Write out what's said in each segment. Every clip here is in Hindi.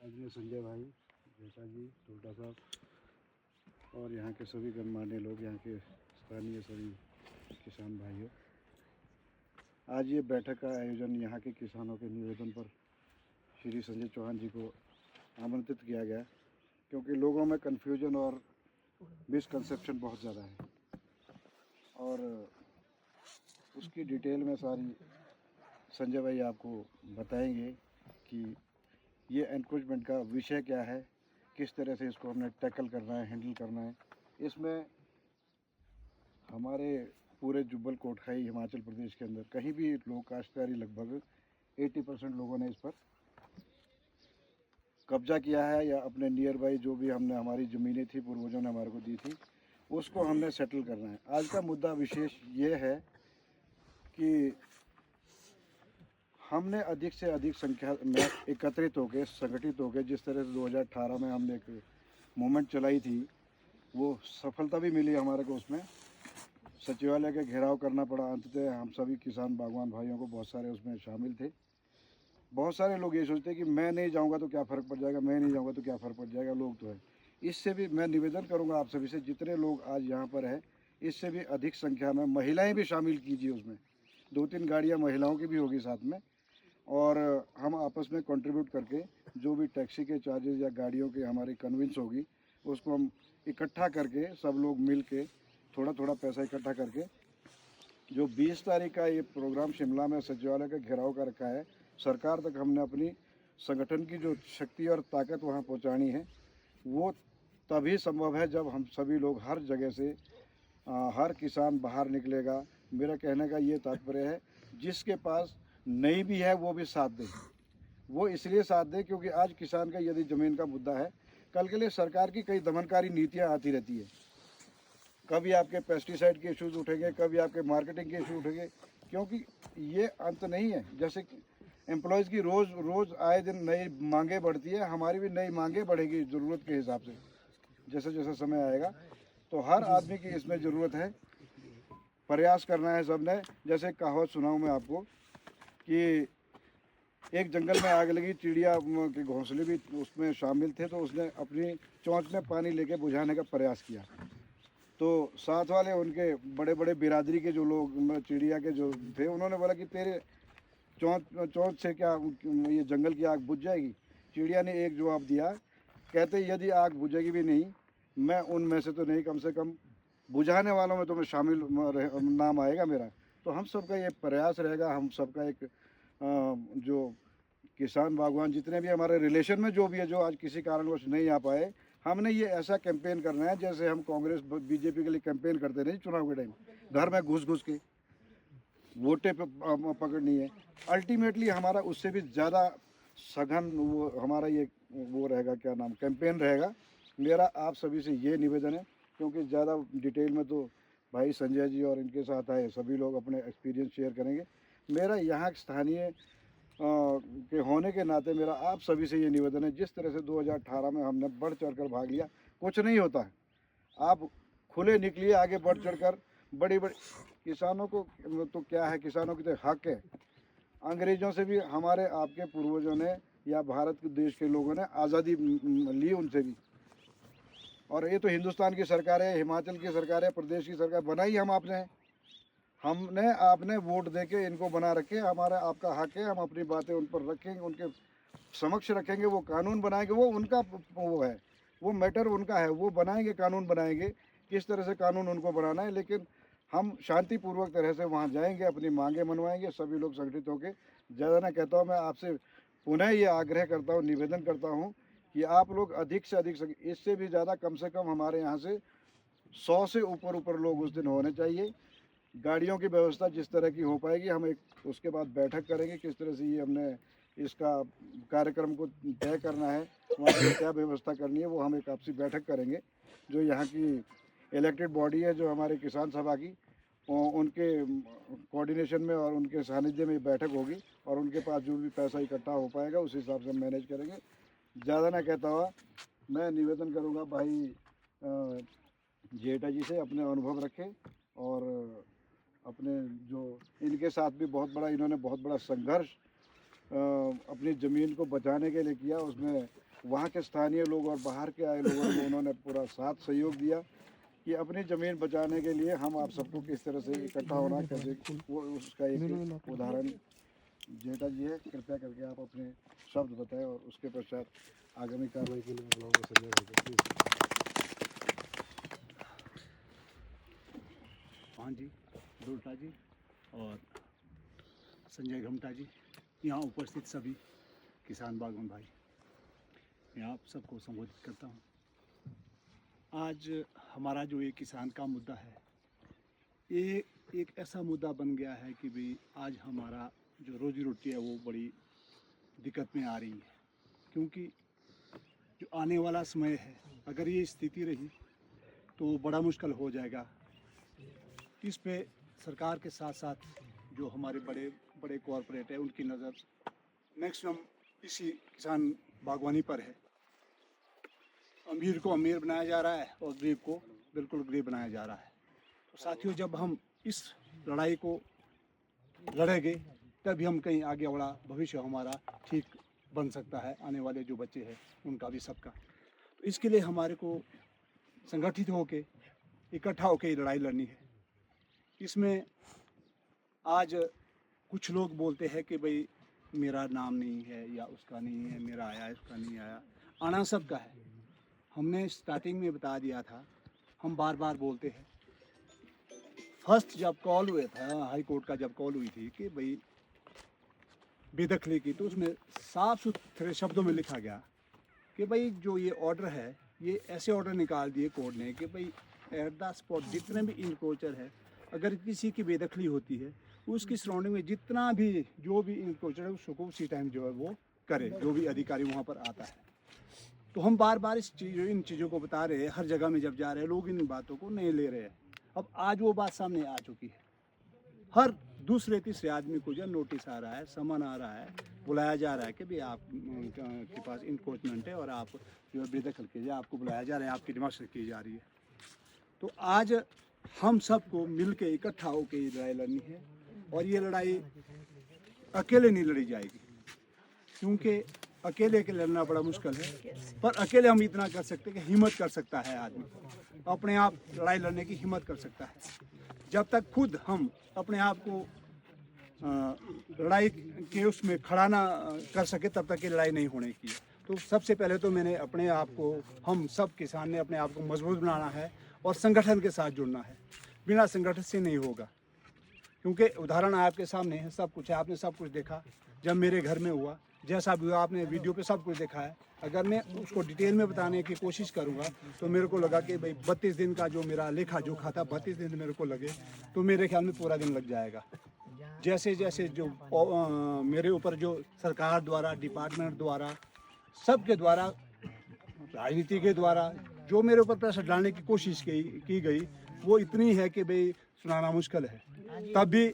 आदरणीय संजय भाई, जैसा जी, टोटा साहब और यहाँ के सभी गणमान्य लोग, यहाँ के स्थानीय सभी किसान भाइयों, आज ये बैठक का आयोजन यहाँ के किसानों के निवेदन पर श्री संजय चौहान जी को आमंत्रित किया गया, क्योंकि लोगों में कन्फ्यूजन और मिसकंसेप्शन बहुत ज़्यादा है और उसकी डिटेल में सारी संजय भाई आपको बताएंगे कि ये एनक्रोचमेंट का विषय क्या है, किस तरह से इसको हमने टैकल करना है, हैंडल करना है। इसमें हमारे पूरे जुब्बल कोटखाई हिमाचल प्रदेश के अंदर कहीं भी लोग काश्तकारी लगभग 80% लोगों ने इस पर कब्जा किया है या अपने नियर बाई जो भी हमने हमारी ज़मीनें थी पूर्वजों ने हमारे को दी थी उसको हमने सेटल करना है। आज का मुद्दा विशेष ये है कि हमने अधिक से अधिक संख्या में एकत्रित होकर संगठित होकर जिस तरह से 2018 में हमने एक मूवमेंट चलाई थी, वो सफलता भी मिली हमारे को। उसमें सचिवालय का घेराव करना पड़ा। अंततः हम सभी किसान बागवान भाइयों को बहुत सारे उसमें शामिल थे। बहुत सारे लोग ये सोचते हैं कि मैं नहीं जाऊंगा तो क्या फ़र्क पड़ जाएगा, मैं नहीं जाऊंगा तो क्या फ़र्क पड़ जाएगा, लोग तो है। इससे भी मैं निवेदन करूंगा आप सभी से, जितने लोग आज यहाँ पर है इससे भी अधिक संख्या में महिलाएं भी शामिल कीजिए। उसमें 2-3 गाड़ियाँ महिलाओं की भी होगी साथ में, और हम आपस में कंट्रीब्यूट करके जो भी टैक्सी के चार्जेस या गाड़ियों की हमारी कन्विंस होगी उसको हम इकट्ठा करके सब लोग मिल के थोड़ा थोड़ा पैसा इकट्ठा करके जो 20 तारीख का ये प्रोग्राम शिमला में सचिवालय का घेराव का रखा है, सरकार तक हमने अपनी संगठन की जो शक्ति और ताकत वहाँ पहुँचानी है, वो तभी संभव है जब हम सभी लोग हर जगह से हर किसान बाहर निकलेगा। मेरा कहने का ये तात्पर्य है, जिसके पास नहीं भी है वो भी साथ दे। वो इसलिए साथ दे क्योंकि आज किसान का यदि ज़मीन का मुद्दा है, कल के लिए सरकार की कई दमनकारी नीतियाँ आती रहती है। कभी आपके पेस्टिसाइड के इश्यूज़ उठेंगे, कभी आपके मार्केटिंग के इशू उठेंगे, क्योंकि ये अंत नहीं है। जैसे एम्प्लॉयज़ की रोज़ आए दिन नई मांगें बढ़ती है, हमारी भी नई मांगें बढ़ेगी ज़रूरत के हिसाब से जैसे जैसे समय आएगा। तो हर आदमी की इसमें ज़रूरत है, प्रयास करना है सबने। जैसे कहावत सुनाऊँ मैं आपको कि एक जंगल में आग लगी, चिड़िया के घोंसले भी उसमें शामिल थे, तो उसने अपनी चोंच में पानी लेके बुझाने का प्रयास किया। तो साथ वाले उनके बड़े बड़े बिरादरी के जो लोग चिड़िया के जो थे, उन्होंने बोला कि तेरे चोंच से क्या ये जंगल की आग बुझ जाएगी। चिड़िया ने एक जवाब दिया, कहते यदि आग बुझेगी भी नहीं, मैं उनमें से तो नहीं, कम से कम बुझाने वालों में तो मैं शामिल नाम आएगा मेरा। तो हम सबका ये प्रयास रहेगा, हम सबका एक जो किसान बागवान जितने भी हमारे रिलेशन में जो भी है, जो आज किसी कारणवश नहीं आ पाए, हमने ये ऐसा कैंपेन करना है जैसे हम कांग्रेस बीजेपी के लिए कैंपेन करते नहीं चुनाव के टाइम, घर में घुस घुस के वोटें पकड़नी है। अल्टीमेटली हमारा उससे भी ज़्यादा सघन वो हमारा ये वो रहेगा, क्या नाम, कैंपेन रहेगा। मेरा आप सभी से ये निवेदन है, क्योंकि ज़्यादा डिटेल में तो भाई संजय जी और इनके साथ आए सभी लोग अपने एक्सपीरियंस शेयर करेंगे। मेरा यहाँ स्थानीय के होने के नाते मेरा आप सभी से ये निवेदन है, जिस तरह से 2018 में हमने बढ़ चढ़ कर भाग लिया, कुछ नहीं होता है। आप खुले निकलिए आगे बढ़ चढ़ कर। बड़ी बड़ी किसानों को तो क्या है, किसानों की तो हक है। अंग्रेज़ों से भी हमारे आपके पूर्वजों ने या भारत के देश के लोगों ने आज़ादी ली उनसे भी। और ये तो हिंदुस्तान की सरकार है, हिमाचल की सरकार है, प्रदेश की सरकार बनाई हम आपने है। हमने आपने वोट देके इनको बना रखे, हमारा आपका हक है, हम अपनी बातें उन पर रखेंगे, उनके समक्ष रखेंगे, वो कानून बनाएंगे, वो उनका वो है, वो मैटर उनका है, वो बनाएंगे, कानून बनाएंगे, किस तरह से कानून उनको बनाना है। लेकिन हम शांतिपूर्वक तरह से वहाँ जाएंगे, अपनी मांगें मनवाएंगे, सभी लोग संगठित होकर। ज़्यादा ना कहता हूँ, मैं आपसे पुनः ये आग्रह करता हूँ, निवेदन करता हूँ कि आप लोग अधिक से अधिक, इससे भी ज़्यादा कम से कम हमारे यहाँ से 100 से ऊपर लोग उस दिन होने चाहिए। गाड़ियों की व्यवस्था जिस तरह की हो पाएगी, हम एक उसके बाद बैठक करेंगे, किस तरह से ये हमने इसका कार्यक्रम को तय करना है, वहाँ पर क्या व्यवस्था करनी है, वो हम एक आपसी बैठक करेंगे। जो यहाँ की इलेक्टेड बॉडी है, जो हमारे किसान सभा की, उनके कोऑर्डिनेशन में और उनके सानिध्य में बैठक होगी, और उनके पास जो भी पैसा इकट्ठा हो पाएगा उस हिसाब से हम मैनेज करेंगे। ज़्यादा ना कहता हुआ मैं निवेदन करूँगा भाई जेठा जी से, अपने अनुभव रखें और अपने जो इनके साथ भी बहुत बड़ा, इन्होंने बहुत बड़ा संघर्ष अपनी ज़मीन को बचाने के लिए किया। उसमें वहाँ के स्थानीय लोग और बाहर के आए लोगों को उन्होंने पूरा साथ सहयोग दिया कि अपनी ज़मीन बचाने के लिए हम आप सबको किस तरह से इकट्ठा होना, कैसे, वो उसका एक उदाहरण जेठा जी है। कृपया करके आप अपने शब्द बताएं और उसके पश्चात आगामी कार्रवाई के लिए मैं बुलाऊंगा संजय भाई को, प्लीज़। चौहान जी, दुर्टा जी और संजय घमटा जी, यहाँ उपस्थित सभी किसान बागवान भाई, मैं आप सबको संबोधित करता हूँ। आज हमारा जो ये किसान का मुद्दा है, ये एक ऐसा मुद्दा बन गया है कि भाई आज हमारा जो रोजी रोटी है वो बड़ी दिक्कत में आ रही है, क्योंकि जो आने वाला समय है अगर ये स्थिति रही तो बड़ा मुश्किल हो जाएगा। इस पे सरकार के साथ साथ जो हमारे बड़े बड़े कॉरपोरेट है उनकी नज़र मैक्सिमम इसी किसान बागवानी पर है। अमीर को अमीर बनाया जा रहा है और गरीब को बिल्कुल गरीब बनाया जा रहा है। तो साथियों, जब हम इस लड़ाई को लड़ेंगे तभी हम कहीं आगे बढ़ा भविष्य हमारा ठीक बन सकता है, आने वाले जो बच्चे हैं उनका भी, सबका। तो इसके लिए हमारे को संगठित होके इकट्ठा होके ये लड़ाई लड़नी है। इसमें आज कुछ लोग बोलते हैं कि भाई मेरा नाम नहीं है या उसका नहीं है, मेरा आया उसका नहीं आया, आना सबका है। हमने स्टार्टिंग में बता दिया था, हम बार बार बोलते हैं। फर्स्ट जब कॉल हुआ था, हाई कोर्ट का जब कॉल हुई थी कि भाई बेदखली की, तो उसमें साफ सुथरे शब्दों में लिखा गया कि भाई जो ये ऑर्डर है, ये ऐसे ऑर्डर निकाल दिए कोर्ट ने कि भाई एट द स्पॉट जितने भी इंक्रोचर है, अगर किसी की बेदखली होती है उसकी सराउंडिंग में जितना भी जो भी इंक्रोचर है उसको उसी टाइम जो है वो करे, जो भी अधिकारी वहाँ पर आता है। तो हम बार बार इन चीज़ों को बता रहे हैं, हर जगह में जब जा रहे हैं लोग इन बातों को नहीं ले रहे हैं। अब आज वो बात सामने आ चुकी है, हर दूसरे तीसरे आदमी को जो नोटिस आ रहा है, समन आ रहा है, बुलाया जा रहा है कि भाई आप के पास इंक्रोचमेंट है और आप जो है बेदखल कीजिए, आपको बुलाया जा रहा है, आपकी डिमांड की जा रही है। तो आज हम सबको मिल के इकट्ठा होकर ये लड़ाई लड़नी है और ये लड़ाई अकेले नहीं लड़ी जाएगी, क्योंकि अकेले के लड़ना बड़ा मुश्किल है। पर अकेले हम इतना कर सकते हैं कि हिम्मत कर सकता है आदमी, अपने आप लड़ाई लड़ने की हिम्मत कर सकता है। जब तक खुद हम अपने आप को लड़ाई के उसमें खड़ा ना कर सके तब तक ये लड़ाई नहीं होने की है। तो सबसे पहले तो मैंने अपने आप को, हम सब किसान ने अपने आप को मजबूत बनाना है और संगठन के साथ जुड़ना है। बिना संगठन से नहीं होगा, क्योंकि उदाहरण आपके सामने है, सब कुछ है, आपने सब कुछ देखा। जब मेरे घर में हुआ, जैसा भी हुआ, आपने वीडियो पे सब कुछ देखा है। अगर मैं उसको डिटेल में बताने की कोशिश करूंगा तो मेरे को लगा कि भाई 32 दिन का जो मेरा लेखा जोखा था, 32 दिन मेरे को लगे तो मेरे ख्याल में पूरा दिन लग जाएगा। जैसे जैसे जो मेरे ऊपर जो सरकार द्वारा, डिपार्टमेंट द्वारा, सबके द्वारा, राजनीति के द्वारा जो मेरे ऊपर प्रेशर डालने की कोशिश की गई वो इतनी है कि भाई सुनाना मुश्किल है। तब भी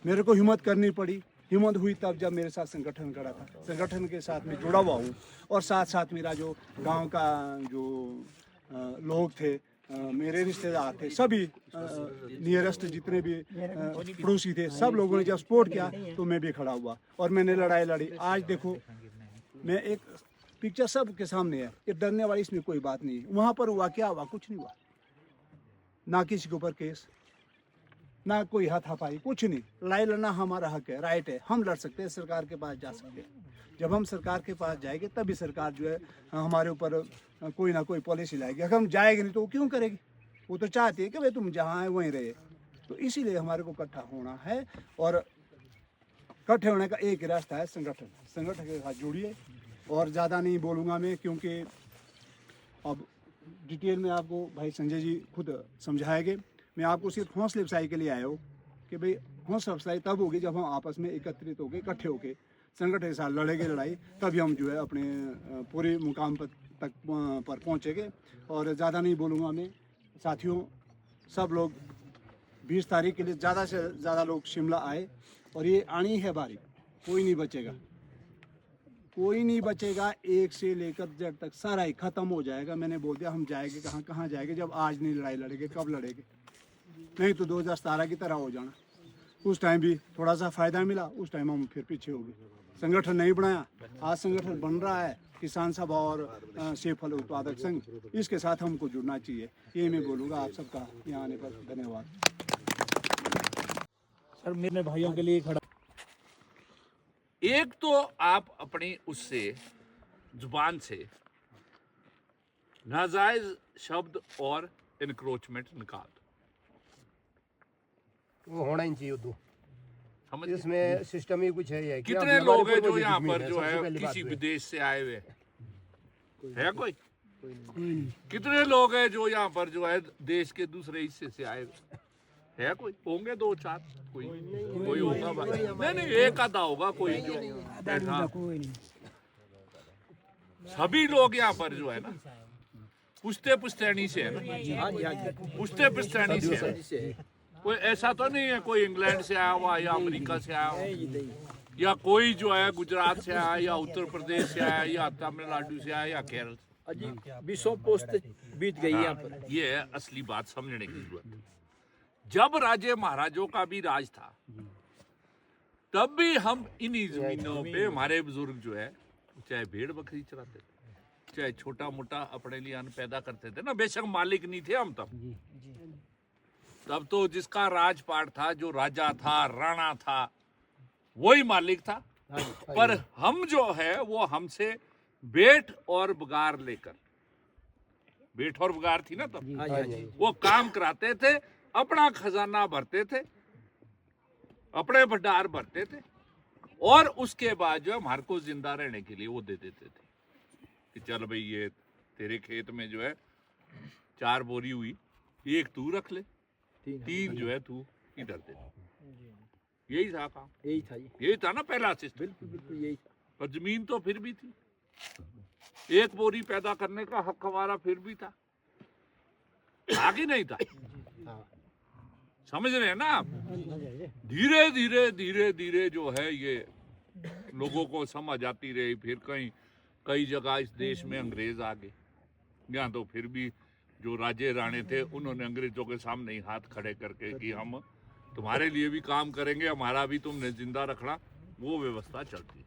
मेरे को हिम्मत करनी पड़ी। हिम्मत हुई तब जब मेरे साथ संगठन खड़ा था, संगठन के साथ में जुड़ा हुआ हूँ और साथ साथ मेरा जो गांव का जो लोग थे, मेरे रिश्तेदार थे, सभी नियरेस्ट जितने भी पड़ोसी थे, सब लोगों ने जब सपोर्ट किया तो मैं भी खड़ा हुआ और मैंने लड़ाई लड़ी। आज देखो, मैं एक पिक्चर सबके सामने है, ये डरने वाली इसमें कोई बात नहीं है। वहाँ पर हुआ क्या हुआ, कुछ नहीं हुआ, ना किसी के ऊपर केस, ना कोई हाथापाई, कुछ नहीं। लड़ाई लड़ना हमारा हक है, राइट है, हम लड़ सकते हैं, सरकार के पास जा सकते हैं। जब हम सरकार के पास जाएंगे तभी सरकार जो है हमारे ऊपर कोई ना कोई पॉलिसी लाएगी। अगर हम जाएंगे नहीं तो वो क्यों करेगी? वो तो चाहती है कि भाई तुम जहाँ है वहीं रहे। तो इसीलिए हमारे को इकट्ठा होना है और इकट्ठे होने का एक ही रास्ता है, संगठन। संगठन के साथ जुड़िए और ज़्यादा नहीं बोलूँगा मैं, क्योंकि अब डिटेल में आपको भाई संजय जी खुद समझाएंगे। मैं आपको सिर्फ हौसले अफजाई के लिए आया हूँ कि भाई हौसला अफजाई तब होगी जब हम आपस में एकत्रित होकर, इकट्ठे होकर संगठन के साथ लड़ेंगे लड़ाई, तभी हम जो है अपने पूरे मुकाम तक पहुँचेंगे। और ज़्यादा नहीं बोलूँगा मैं। साथियों, सब लोग 20 तारीख के लिए ज़्यादा से ज़्यादा लोग शिमला आए और ये आनी है बारी, कोई नहीं बचेगा, कोई नहीं बचेगा। एक से लेकर जेड तक सारा ही ख़त्म हो जाएगा। मैंने बोल दिया, हम जाएंगे कहाँ जाएंगे जब आज नहीं लड़ाई लड़ेंगे, कब लड़ेंगे? नहीं तो 2017 की तरह हो जाना। उस टाइम भी थोड़ा सा फ़ायदा मिला, उस टाइम हम फिर पीछे हो गए, संगठन नहीं बनाया। आज संगठन बन रहा है, किसान सभा और सेब फल उत्पादक संघ, इसके साथ हमको जुड़ना चाहिए। ये मैं बोलूँगा। आप सबका यहाँ आने पर धन्यवाद। सर मेरे भाइयों के लिए खड़ा। एक तो आप अपनी उससे जुबान से नाजायज शब्द और इनक्रोचमेंट निकाल दो, वो होना ही चाहिए उद्धू। समझ इसमें सिस्टम ही कुछ है ये कि कितने हमारे लोग हैं ऊपर जो कोई यहाँ जमीन पर जो सबसे है पहली बात किसी तो विदेश से आए हुए है कोई? कितने लोग हैं जो यहाँ पर जो है देश के दूसरे हिस्से से आए हुए है कोई? होंगे 2-4, कोई होगा भाई, नहीं एक आधा होगा कोई जो बैठा। सभी लोग यहाँ पर जो है ना पुश्ते पुश्तैनी से है ना, पुश्ते पुश्तैनी से है। कोई ऐसा तो नहीं है कोई इंग्लैंड से आया हुआ या अमेरिका से आया हुआ या कोई जो है गुजरात से आया या उत्तर प्रदेश से आया या तमिलनाडु से आया या केरल से। 20 पोस्ट बीत गई यहाँ पर। ये है असली बात समझने की जरूरत। जब राजे महाराजों का भी राज था तब भी हम इन्हीं जमीनों पे हमारे बुजुर्ग जो है चाहे भेड़ बकरी चराते थे, चाहे छोटा मोटा अपने लिए अन्न पैदा करते थे ना। बेशक मालिक नहीं थे हम तब तो जिसका राजपाट था, जो राजा था, राणा था, वही मालिक था। पर हम जो है वो हमसे बेट और बगार लेकर, बेट और बगार थी ना तब, वो काम कराते थे, अपना खजाना भरते थे, अपने भंडार भरते थे और उसके बाद जो है हमारे को जिंदा रहने के लिए वो दे देते थे कि चल भाई ये तेरे खेत में जो है 4 बोरी हुई, 1 तू रख ले, 3 जो है तू इधर दे। यही था काम, यही था ना पहला सिस्टम। बिल्कुल यही था। पर जमीन तो फिर भी थी, 1 बोरी पैदा करने का हक हमारा फिर भी था, आगे नहीं था। समझ रहे हैं ना आप? धीरे धीरे धीरे धीरे जो है ये लोगों को समझ आती रही। फिर कई जगह इस देश में अंग्रेज आ गए, यहाँ तो फिर भी जो राजे राणे थे उन्होंने अंग्रेजों के सामने ही हाथ खड़े करके कि हम तुम्हारे लिए भी काम करेंगे, हमारा भी तुमने जिंदा रखना, वो व्यवस्था चलती।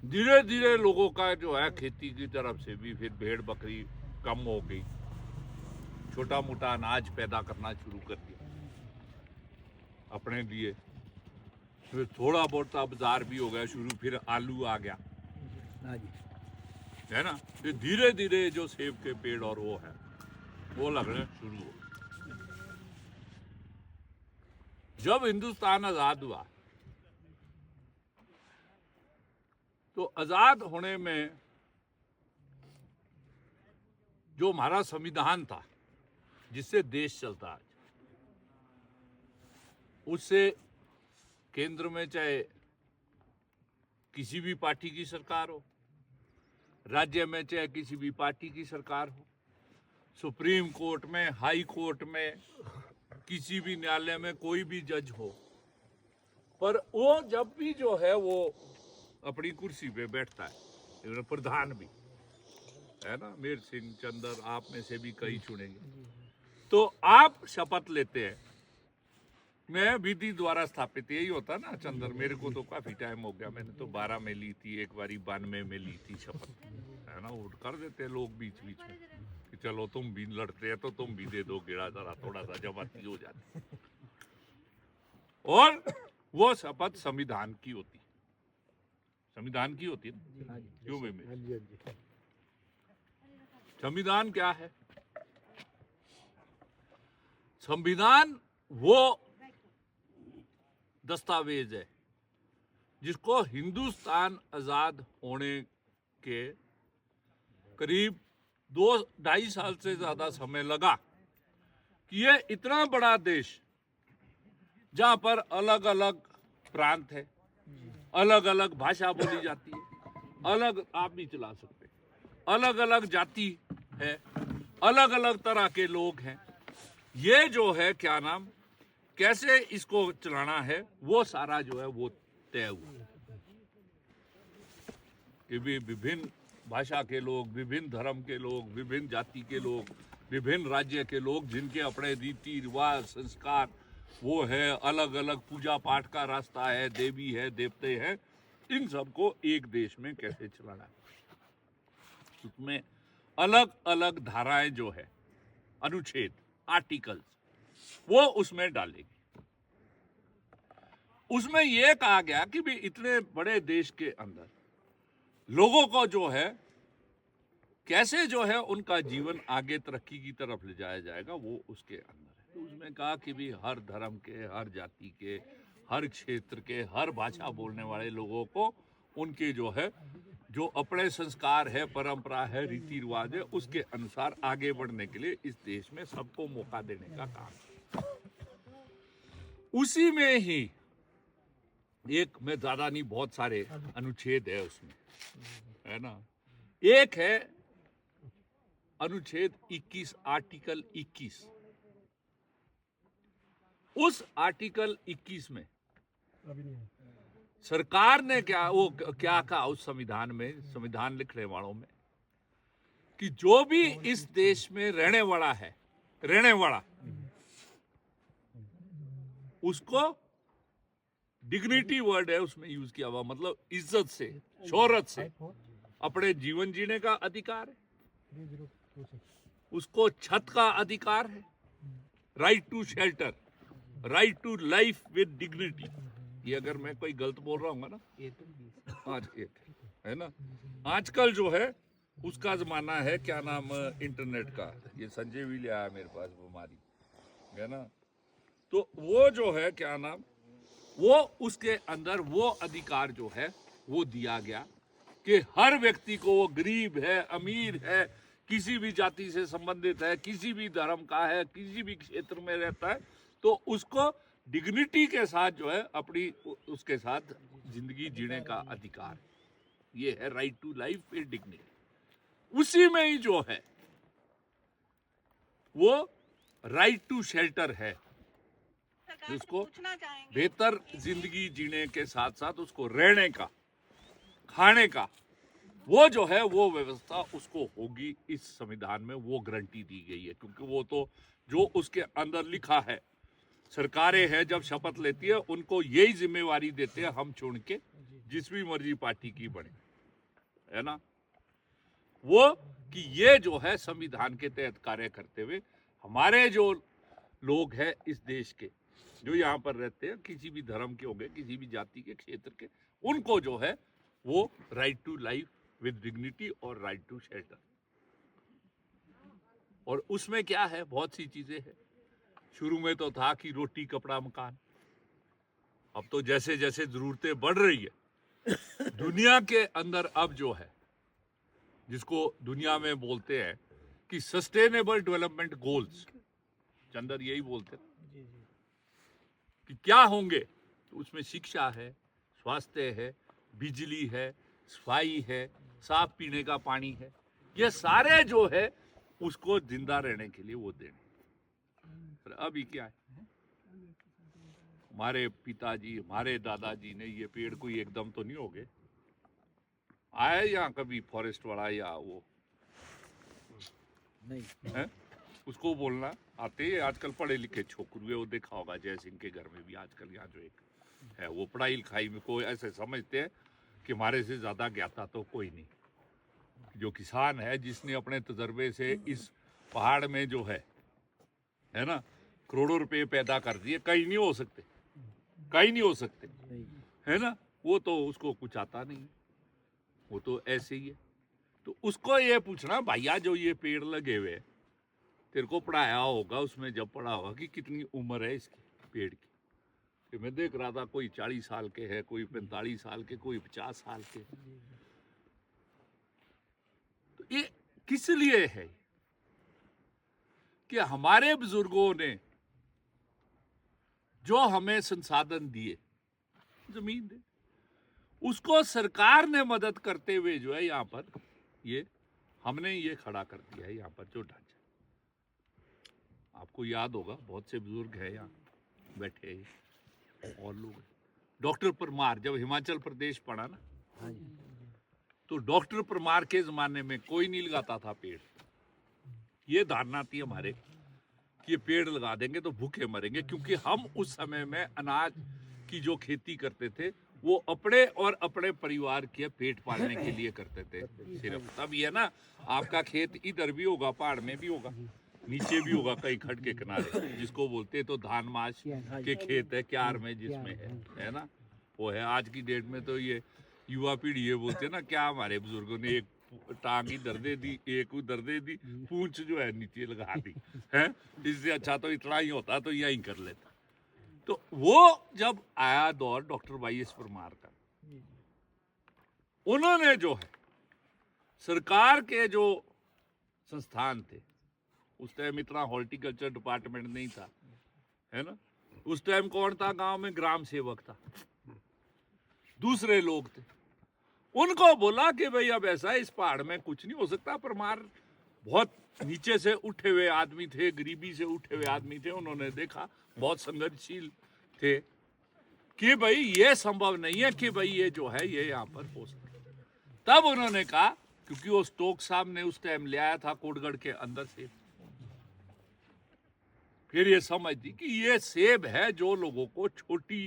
धीरे धीरे लोगों का जो है खेती की तरफ से भी फिर भेड़ बकरी कम हो गई, छोटा मोटा अनाज पैदा करना शुरू कर दिया अपने लिए। फिर थोड़ा बहुत बाजार भी हो गया शुरू, फिर आलू आ गया है ना। फिर धीरे धीरे जो सेब के पेड़ और वो है वो लगने शुरू हो। जब हिंदुस्तान आजाद हुआ तो आजाद होने में जो हमारा संविधान था जिससे देश चलता आज, उससे केंद्र में चाहे किसी भी पार्टी की सरकार हो, राज्य में चाहे किसी भी पार्टी की सरकार हो, सुप्रीम कोर्ट में, हाई कोर्ट में, किसी भी न्यायालय में कोई भी जज हो, पर वो जब भी जो है वो अपनी कुर्सी पे बैठता है, प्रधान भी है ना, मेर सिंह, चंदर, आप में से भी कई चुनेंगे, तो आप शपथ लेते हैं। मैं विधि द्वारा स्थापित, यही होता ना चंदर। मेरे को तो काफी टाइम हो गया, मैंने तो 12 में ली थी, एक बारी 92 में ली थी शपथ, है ना। वोट कर देते लोग बीच बीच में कि चलो तुम भी लड़ते हैं तो तुम भी दे दो गेड़ा, जरा थोड़ा सा जमाती हो जाती। और वो शपथ संविधान की होती, संविधान की होती है। क्यों में संविधान क्या है? संविधान वो दस्तावेज है जिसको हिंदुस्तान आजाद होने के करीब 2-2.5 साल से ज्यादा समय लगा कि ये इतना बड़ा देश जहां पर अलग अलग प्रांत है, अलग अलग भाषा बोली जाती है, अलग आप भी चला सकते, अलग अलग जाति है, अलग अलग तरह के लोग हैं, ये जो है क्या नाम, कैसे इसको चलाना है, वो सारा जो है वो तय हुआ कि भी विभिन्न भाषा के लोग, विभिन्न धर्म के लोग, विभिन्न जाति के लोग, विभिन्न राज्य के लोग, जिनके अपने रीति रिवाज, संस्कार वो है अलग अलग पूजा पाठ का रास्ता है, देवी है, देवते हैं, इन सबको एक देश में कैसे चलाना है। उसमें अलग अलग धाराएं जो है, अनुच्छेद, आर्टिकल्स, वो उसमें डालेगी। उसमें यह कहा गया कि भी इतने बड़े देश के अंदर लोगों को जो है कैसे जो है उनका जीवन आगे तरक्की की तरफ ले जाया जाएगा, वो उसके अंदर है। तो उसमें कहा कि भी हर धर्म के, हर जाति के, हर क्षेत्र के, हर भाषा बोलने वाले लोगों को उनके जो है जो अपने संस्कार है, परंपरा है, रीति रिवाज है, उसके अनुसार आगे बढ़ने के लिए इस देश में सबको मौका देने का काम है। उसी में ही एक, मैं ज्यादा नहीं, बहुत सारे अनुच्छेद है उसमें, है ना। एक है अनुच्छेद 21, आर्टिकल 21। उस आर्टिकल 21 में सरकार ने क्या कहा उस संविधान में, संविधान लिखने वालों में, कि जो भी इस देश में रहने वाला उसको, डिग्निटी वर्ड है उसमें यूज किया हुआ, मतलब इज्जत से, शोहरत से अपने जीवन जीने का अधिकार है, उसको छत का अधिकार है, right to shelter, right to life with dignity. ये अगर मैं कोई गलत बोल रहा हूँ ना, आज है ना, आजकल जो है उसका जमाना है, क्या नाम, इंटरनेट का। ये संजय भी ले आया मेरे पास बीमारी, है ना। तो वो जो है क्या नाम, वो उसके अंदर वो अधिकार जो है वो दिया गया कि हर व्यक्ति को, वो गरीब है, अमीर है, किसी भी जाति से संबंधित है, किसी भी धर्म का है, किसी भी क्षेत्र में रहता है, तो उसको डिग्निटी के साथ जो है अपनी उसके साथ जिंदगी जीने का अधिकार, ये है right to life with dignity. उसी में ही जो है वो राइट टू शेल्टर है, उसको बेहतर जिंदगी जीने के साथ साथ उसको रहने का, खाने का, वो जो है वो व्यवस्था उसको होगी। इस संविधान में वो गारंटी दी गई है, क्योंकि वो तो जो उसके अंदर लिखा है, सरकारें हैं जब शपथ लेती है उनको यही जिम्मेवारी देते हैं, हम छोड़ के जिस भी मर्जी पार्टी की बने, है ना, वो कि ये जो है संविधान के तहत कार्य करते हुए हमारे जो लोग हैं इस देश के, जो यहाँ पर रहते हैं, किसी भी धर्म के होंगे, किसी भी जाति के, क्षेत्र के, उनको जो है वो right to life with dignity और राइट टू शेल्टर। और उसमें क्या है, बहुत सी चीजें हैं। शुरू में तो था कि रोटी, कपड़ा, मकान। अब तो जैसे जैसे जरूरतें बढ़ रही है दुनिया के अंदर, अब जो है जिसको दुनिया में बोलते हैं कि सस्टेनेबल डेवलपमेंट गोल्स, चंदर यही बोलते हैं कि क्या होंगे, तो उसमें शिक्षा है, स्वास्थ्य है, बिजली है, सफाई है, साफ पीने का पानी है, ये सारे जो है उसको जिंदा रहने के लिए वो देने। पर अभी क्या है, हमारे पिताजी, हमारे दादाजी ने ये पेड़ कोई एकदम तो नहीं हो गए, आया यहाँ कभी फॉरेस्ट वाला या वो नहीं है, उसको बोलना आते हैं आजकल पढ़े लिखे छोकरे, वो देखा होगा जय सिंह के घर में भी आजकल यहाँ जो एक है, वो पढ़ाई लिखाई में कोई ऐसे समझते हैं कि हमारे से ज्यादा ज्ञाता तो कोई नहीं। जो किसान है जिसने अपने तजर्बे से इस पहाड़ में जो है ना, करोड़ों रुपए पैदा कर दिए, कहीं नहीं हो सकते, कहीं नहीं हो सकते, है ना, वो तो उसको कुछ आता नहीं, वो तो ऐसे ही है। तो उसको ये पूछना, भैया जो ये पेड़ लगे हुए, तेरे को पढ़ाया होगा उसमें, जब पढ़ा होगा कि कितनी उम्र है इसकी पेड़ की, कि मैं देख रहा था कोई 40 साल के है, कोई 45 साल के, कोई 50 साल के। तो ये किस लिए है कि हमारे बुजुर्गों ने जो हमें संसाधन दिए, जमीन दे, उसको सरकार ने मदद करते हुए जो है यहाँ पर ये हमने ये खड़ा कर दिया है, यहाँ पर जो ढांचा। आपको याद होगा, बहुत से बुजुर्ग हैं यहाँ बैठे और लोग। डॉक्टर परमार जब हिमाचल प्रदेश पढ़ा ना, तो डॉक्टर परमार के जमाने में कोई नहीं लगाता था पेड़। ये धारणा थी हमारे कि ये पेड़ लगा देंगे तो भूखे मरेंगे, क्योंकि हम उस समय में अनाज की जो खेती करते थे वो अपने और अपने परिवार के पेट पालने के लिए करते थे सिर्फ। तब ये ना आपका खेत इधर भी होगा, पहाड़ में भी होगा, नीचे भी होगा कई खड्ड के किनारे, जिसको बोलते हैं तो धान माश के खेत है क्यार में जिसमें है ना, वो है। आज की डेट में तो ये युवा पीढ़ी ये बोलते हैं ना, क्या हमारे बुजुर्गों ने एक टांग इधर दे दी, एक उधर दे दी, पूंछ जो है नीचे लगा दी है, इससे अच्छा तो इतना ही होता तो यही कर लेता। तो वो जब आया दौर डॉक्टर वाई.एस. परमार का, उन्होंने जो है सरकार के जो संस्थान थे, उस टाइम इतना हॉर्टिकल्चर डिपार्टमेंट नहीं था, है ना, उस टाइम कौन था गांव में? ग्राम सेवक था, दूसरे लोग थे। उनको बोला कि भाई अब ऐसा इस पहाड़ में कुछ नहीं हो सकता। परमार बहुत नीचे से उठे हुए आदमी थे, गरीबी से उठे हुए आदमी थे, उन्होंने देखा, बहुत संघर्षशील थे कि भाई ये संभव नहीं है कि भाई ये जो है ये यहाँ पर हो सकता। तब उन्होंने कहा, क्योंकि वो स्टोक साहब ने उस टाइम ले आया था कोटगढ़ के अंदर से, फिर ये समझ दी कि ये सेब है जो लोगों को छोटी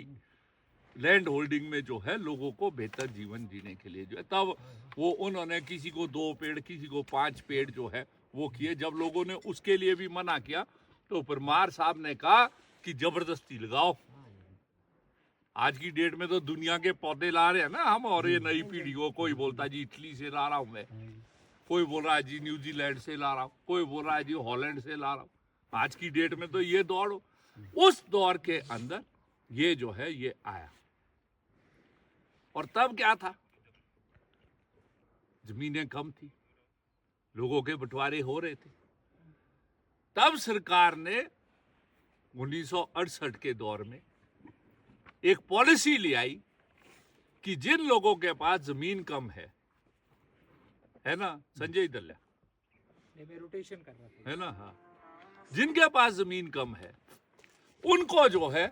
लैंड होल्डिंग में जो है लोगों को बेहतर जीवन जीने के लिए जो है, तब वो उन्होंने किसी को 2 पेड़ किसी को 5 पेड़ जो है वो किए। जब लोगों ने उसके लिए भी मना किया तो परमार साहब ने कहा कि जबरदस्ती लगाओ। आज की डेट में तो दुनिया के पौधे ला रहे हैं ना हम, और ये नई पीढ़ी को, कोई बोलता जी इटली से ला रहा हूं मैं, कोई बोल रहा है जी न्यूजीलैंड से ला रहा हूं, कोई बोल रहा है जी हॉलैंड से ला रहा हूं। आज की डेट में तो ये दौड़, उस दौर के अंदर ये जो है ये आया। और तब क्या था, जमीनें कम थी, लोगों के बंटवारे हो रहे थे। तब सरकार ने 1968 के दौर में एक पॉलिसी ले आई कि जिन लोगों के पास जमीन कम है ना संजय दल्या, रोटेशन कर रहा था, है ना, हाँ, जिनके पास जमीन कम है उनको जो है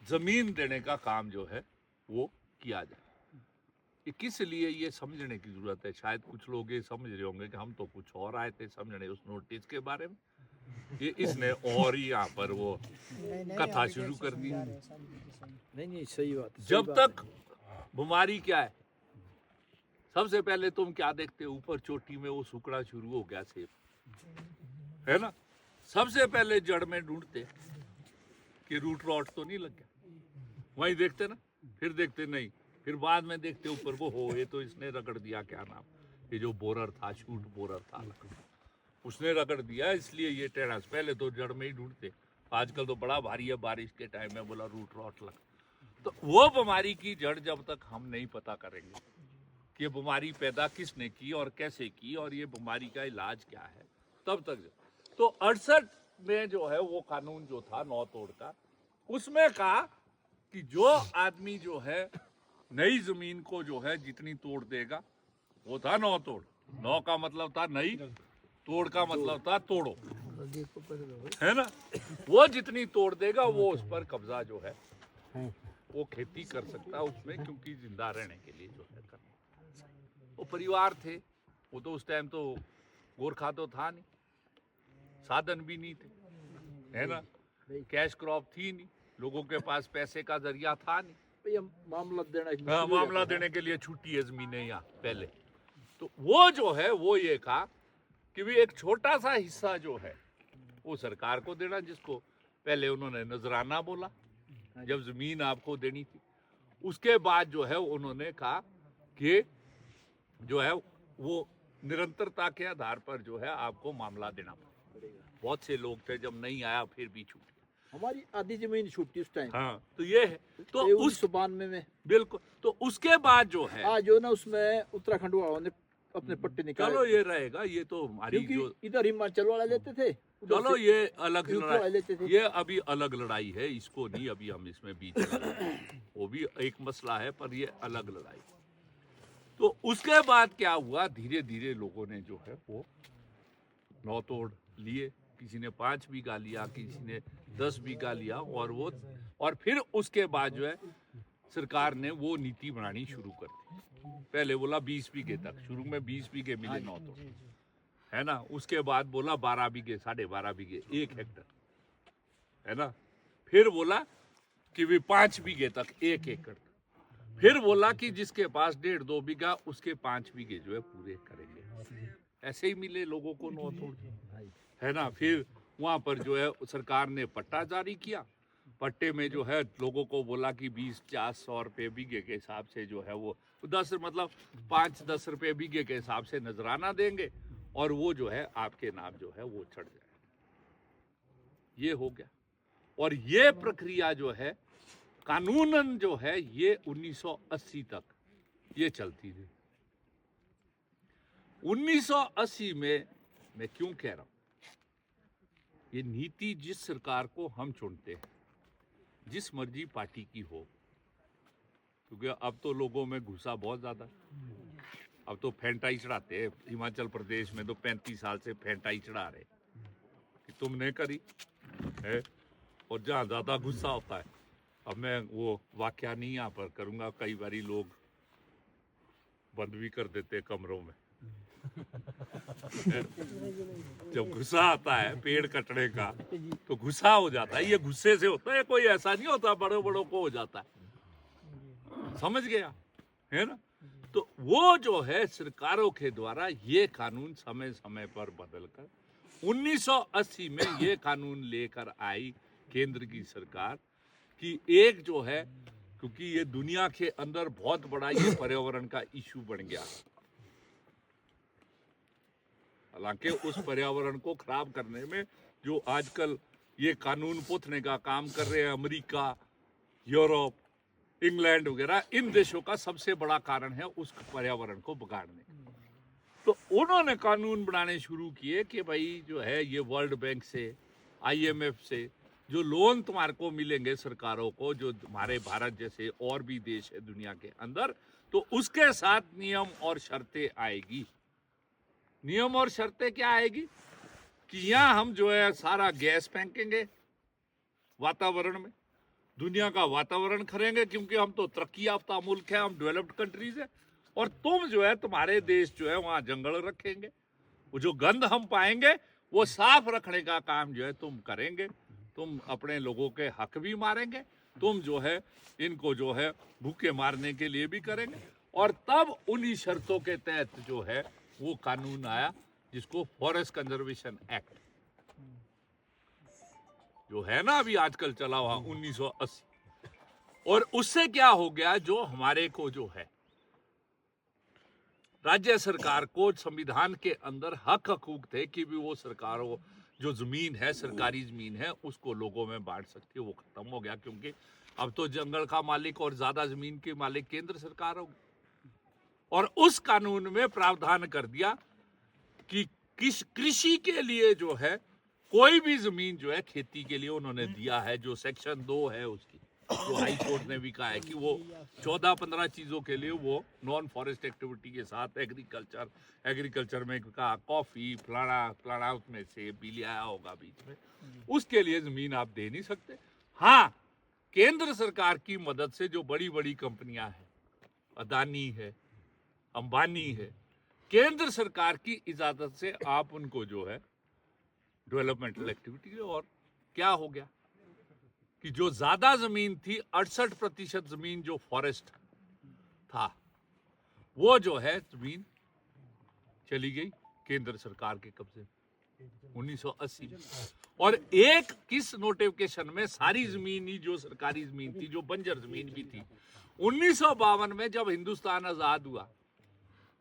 जमीन देने का काम जो है वो किया जाए। ये किस लिए, ये समझने की जरूरत है। शायद कुछ लोग ये समझ रहे होंगे कि हम तो कुछ और आए थे समझने उस नोटिस के बारे में, ये इसने और ही यहाँ पर वो कथा शुरू कर दी। नहीं सही बात। जब तक बीमारी क्या है, सबसे पहले तुम क्या देखते हो, ऊपर चोटी में वो सुकड़ा शुरू हो गया सेब, है ना, सबसे पहले जड़ में ढूंढते कि रूट रॉट तो नहीं लग गया, वही देखते ना, फिर देखते नहीं, फिर बाद में देखते ऊपर को, हो ये तो इसने रगड़ दिया, क्या नाम, ये जो बोरर था, शूट बोरर था, उसने रगड़ दिया इसलिए ये टेढ़ा। पहले तो जड़ में ही ढूंढते, आजकल तो बड़ा भारी है, बारिश के टाइम में बोला रूट रॉट लग। तो वो बीमारी की जड़ जब तक हम नहीं पता करेंगे कि ये बीमारी पैदा किसने की और कैसे की और ये बीमारी का इलाज क्या है, तब तक। तो 68 में जो है वो कानून जो था 9 तोड़ का, उसमें कहा कि जो आदमी जो है नई जमीन को जो है जितनी तोड़ देगा, वो था 9 तोड़, 9 का मतलब था नई, तोड़ का मतलब था तोड़ो, है ना, वो जितनी तोड़ देगा वो उस पर कब्जा जो है वो खेती कर सकता उसमें, क्योंकि जिंदा रहने के लिए जो है करना। वो परिवार थे, वो तो उस टाइम तो गोरखा तो था नहीं, साधन भी नहीं थे, है ना, कैश क्रॉप थी नहीं, लोगों के पास पैसे का जरिया था नहीं, मामला देना, हाँ, मामला देने के लिए छुट्टी है जमीनें यहाँ पहले। तो वो जो है वो ये कहा कि भी एक छोटा सा हिस्सा जो है वो सरकार को देना, जिसको पहले उन्होंने नजराना बोला जब जमीन आपको देनी थी। उसके बाद जो है उन्होंने कहा कि जो है वो निरंतरता के आधार पर जो है आपको मामला देना पड़ेगा। बहुत से लोग थे, जब नहीं आया फिर भी छूट गया। हमारी आधी जमीन छूटी उस टाइम, हाँ, तो ये है, तो उस 1992 में बिल्कुल। तो उसके बाद जो है आज जो ना उसमें उत्तराखंड वालों ने अपने पट्टे निकाले। चलो ये रहेगा, ये तो हमारी जो, इधर हिमाचल वाला लेते थे, चलो ये अलग लड़ाई, लेते थे। ये अभी अलग लड़ाई है, इसको नहीं अभी हम इसमें बीच में, वो भी एक मसला है, पर ये अलग लड़ाई। तो उसके बाद क्या हुआ, धीरे धीरे लोगों ने जो है वो 9 तोड़ लिए, किसी ने 5 बीघा लिया, किसी ने 10 बीघा लिया, और फिर उसके बाद जो है सरकार ने वो नीति बनानी शुरू कर दी। पहले बोला 20 बीघे तक, शुरू में 20 बीघे मिले 9 तोड़, है ना, उसके बाद बोला 12 बीघे, 12.5 बीघे, 1 हेक्टर, है ना। फिर बोला कि भी 5 बीघे तक 1 एकड़, फिर बोला कि जिसके पास 1.5-2 बीघा उसके 5 बीघे जो है पूरे करेंगे। ऐसे ही मिले लोगों को नो तोड़, है ना। फिर वहाँ पर जो है सरकार ने पट्टा जारी किया, पट्टे में जो है लोगों को बोला कि 20-50-100 रुपये बीघे के हिसाब से जो है वो 10 मतलब 5-10 रुपये बीघे के हिसाब से नजराना देंगे और वो जो है आपके नाम जो है वो चढ़ जाए। ये हो गया। और ये प्रक्रिया जो है कानूनन जो है ये 1980 तक ये चलती थी। 1980 में मैं क्यों कह रहा हूं, ये नीति जिस सरकार को हम चुनते हैं, जिस मर्जी पार्टी की हो, क्योंकि अब तो लोगों में गुस्सा बहुत ज्यादा है। अब तो फेंटा ही चढ़ाते हैं। हिमाचल प्रदेश में तो 35 साल से फेंटा ही चढ़ा रहे कि तुमने करी है। और जहाँ ज्यादा गुस्सा होता है, अब मैं वो वाकया नहीं यहाँ पर करूंगा, कई बारी लोग बंद भी कर देते कमरों में जब गुस्सा आता है पेड़ कटने का तो गुस्सा हो जाता है। ये गुस्से से होता है, कोई ऐसा नहीं होता बड़ों बड़ों को हो जाता है, समझ गया है ना। तो वो जो है सरकारों के द्वारा ये कानून समय समय पर बदलकर 1980 में ये कानून लेकर आई केंद्र की सरकार कि एक जो है, क्योंकि ये दुनिया के अंदर बहुत बड़ा ये पर्यावरण का इशू बन गया। हालांकि उस पर्यावरण को खराब करने में जो आजकल ये कानून पोथने का काम कर रहे हैं अमेरिका, यूरोप, इंग्लैंड वगैरह, इन देशों का सबसे बड़ा कारण है उस पर्यावरण को बिगाड़ने का। तो उन्होंने कानून बनाने शुरू किए कि भाई जो है ये वर्ल्ड बैंक से, IMF से जो लोन तुम्हारे को मिलेंगे सरकारों को, जो हमारे भारत जैसे और भी देश है दुनिया के अंदर, तो उसके साथ नियम और शर्तें आएगी। नियम और शर्तें क्या आएगी कि यहाँ हम जो है सारा गैस फेंकेंगे वातावरण में, दुनिया का वातावरण करेंगे, क्योंकि हम तो तरक्की याफ्ता मुल्क है, हम डेवलप्ड कंट्रीज है, और तुम जो है तुम्हारे देश जो है वहाँ जंगल रखेंगे, वो जो गंद हम पाएंगे वो साफ रखने का काम जो है तुम करेंगे, तुम अपने लोगों के हक भी मारेंगे, तुम जो है इनको जो है भूखे मारने के लिए भी करेंगे। और तब उन्हीं शर्तों के तहत जो है वो कानून आया जिसको फॉरेस्ट कंजर्वेशन एक्ट जो है ना अभी आजकल चला हुआ 1980। और उससे क्या हो गया, जो हमारे को जो है राज्य सरकार को संविधान के अंदर हक हकूक थे कि भी वो सरकारों जो जमीन है, सरकारी जमीन है, उसको लोगों में बांट सकती है, वो खत्म हो गया। क्योंकि अब तो जंगल का मालिक और ज्यादा जमीन के मालिक केंद्र सरकार होगी। और उस कानून में प्रावधान कर दिया कि किस कृषि के लिए जो है कोई भी जमीन जो है खेती के लिए उन्होंने दिया है, जो सेक्शन 2 है उसकी, जो हाई कोर्ट ने भी कहा है कि वो 14-15 चीजों के लिए वो नॉन फॉरेस्ट एक्टिविटी के साथ एग्रीकल्चर में कहा कॉफी फलाना उसमें से भी लिया होगा बीच में, उसके लिए जमीन आप दे नहीं सकते। हाँ, केंद्र सरकार की मदद से जो बड़ी बड़ी कंपनियां हैं, अदानी है, अंबानी है, केंद्र सरकार की इजाजत से आप उनको जो है डेवलपमेंटल एक्टिविटी, और क्या हो गया कि जो ज्यादा जमीन थी 68% जमीन जो फॉरेस्ट था वो जो है जमीन चली गई केंद्र सरकार के कब्जे में 1980 में। और एक किस नोटिफिकेशन में सारी जमीन ही जो सरकारी जमीन थी, जो बंजर जमीन भी थी, 1952 में जब हिंदुस्तान आजाद हुआ